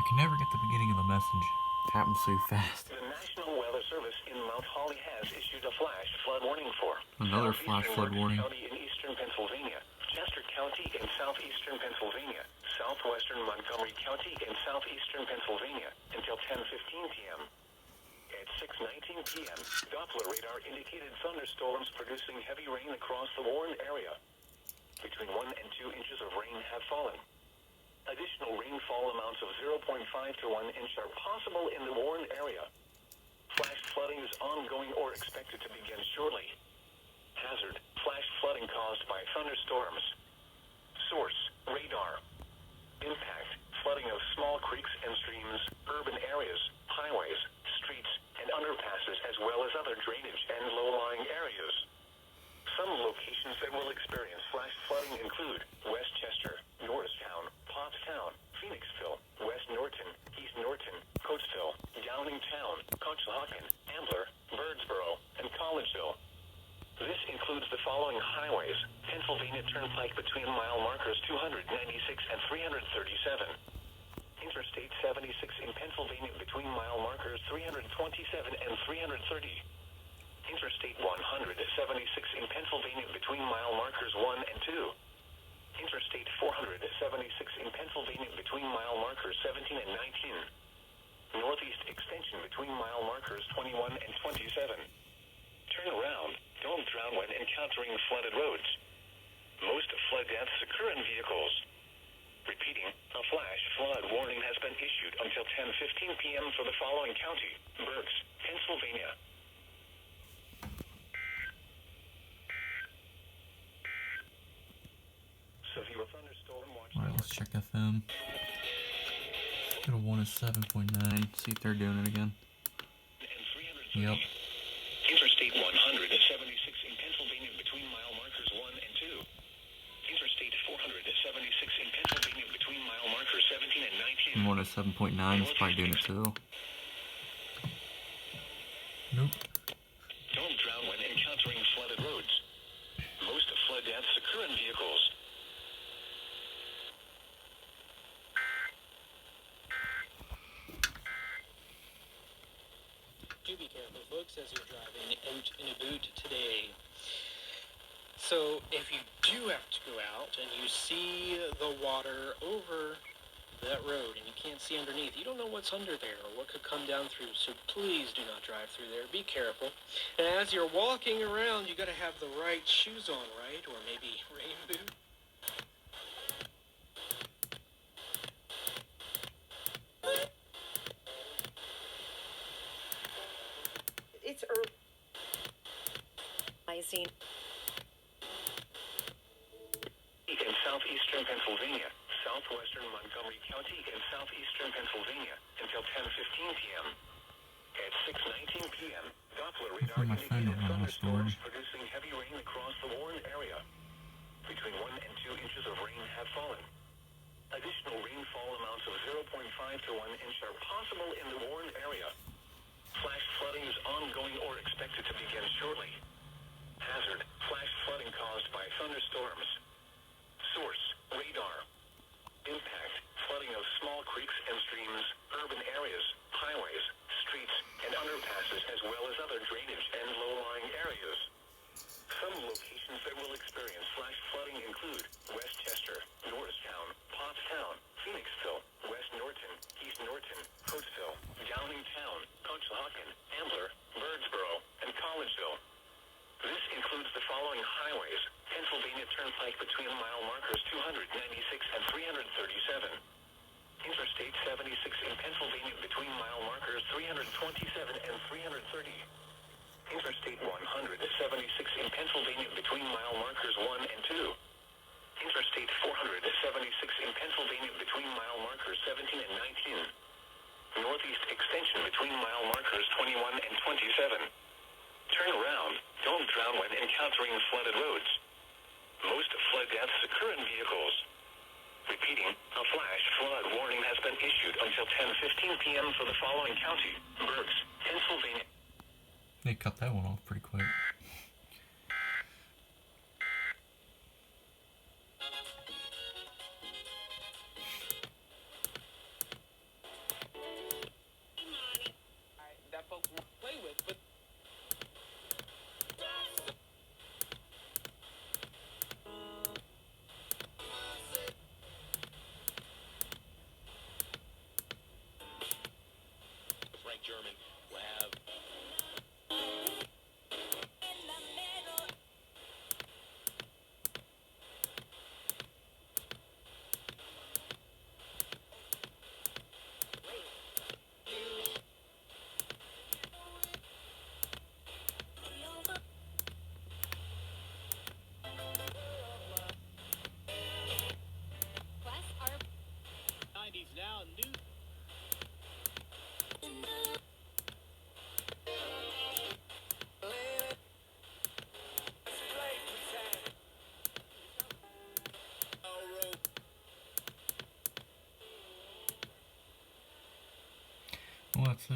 can never get the beginning of a message. It happens so fast. The National Weather Service in Mount Holly has issued a flash flood warning for another flash flood warning. County in eastern Pennsylvania, Chester County in southeastern Pennsylvania, Southwestern Montgomery County in southeastern Pennsylvania until 10:15 p.m. At 6:19 p.m., Doppler radar indicated thunderstorms producing heavy rain across the Warren area. Between 1 and 2 inches of rain have fallen. Additional rainfall amounts of 0.5 to 1 inch are possible in the Warren area. Flash flooding is ongoing or expected to begin shortly. Hazard: flash flooding caused by thunderstorms. Source: radar. Impact: flooding of small creeks and streams, urban areas, highways, streets, and underpasses, as well as other drainage and low-lying areas. Some locations that will experience flash flooding include Westchester, Norristown, Pottstown, Phoenixville, West Norton, East Norton, Coatesville, Downingtown, Conshohocken, Ambler, Birdsboro, and Collegeville. This includes the following highways: Pennsylvania Turnpike between mile markers 296 and 337. Interstate 76 in Pennsylvania between mile markers 327 and 330. Interstate 176 in Pennsylvania between mile markers 1 and 2. Interstate 476 in Pennsylvania between mile markers 17 and 19. Northeast extension between mile markers 21 and 27. Turn around. Don't drown when encountering flooded roads. Most flood deaths occur in vehicles. Repeating, a flash flood warning has been issued until 10:15 p.m. for the following county: Berks, Pennsylvania. Severe thunderstorm watch. Alright, let's check FM. Go to 107.9. See if they're doing it again. Yep. Interstate 176 in Pennsylvania between mile markers 1 and 2. Interstate 476 in Pennsylvania between mile markers 17 and 19. 107.9 is probably doing it too. Nope. Don't drown when encountering flooded roads. Most flood deaths occur in vehicles. Do be careful, folks, as you're driving out in a boot today. So, if you do have to go out and you see the water over that road and you can't see underneath, you don't know what's under there or what could come down through, so please do not drive through there. Be careful. And as you're walking around, you got to have the right shoes on, right? Or maybe rain boot. It's early. In southeastern Pennsylvania, southwestern Montgomery County in southeastern Pennsylvania until 10:15 p.m. At 6:19 p.m., Doppler radar indicated thunderstorms producing heavy rain across the Warren area. Between 1 and 2 inches of rain have fallen. Additional rainfall amounts of 0.5 to 1 inch are possible in the Warren area. Flash flooding is ongoing or expected to begin shortly. Hazard: flash flooding caused by thunderstorms. Source: radar. Impact: flooding of small creeks and streams, urban areas, highways, streets, and underpasses, as well as other drainage and low-lying areas. Some locations that will experience flash flooding include Westchester, Norristown, Pottstown, Phoenixville, West Norton, East Norton, Coatesville, Downingtown, Conshohocken, Ambler, Birdsboro, and Collegeville. This includes the following highways: Pennsylvania Turnpike between mile markers 296 and 337. Interstate 76 in Pennsylvania between mile markers 327 and 330. Interstate 176 in Pennsylvania between mile markers 1 and 2. Interstate 476 in Pennsylvania between mile markers 17 and 19. Northeast extension between mile markers 21 and 27. Turn around. Don't drown when encountering flooded roads. Most flood deaths occur in vehicles. Repeating, a flash flood warning has been issued until 10:15 p.m. for the following county: Berks, Pennsylvania. They cut that one off pretty quick. Well, that's it.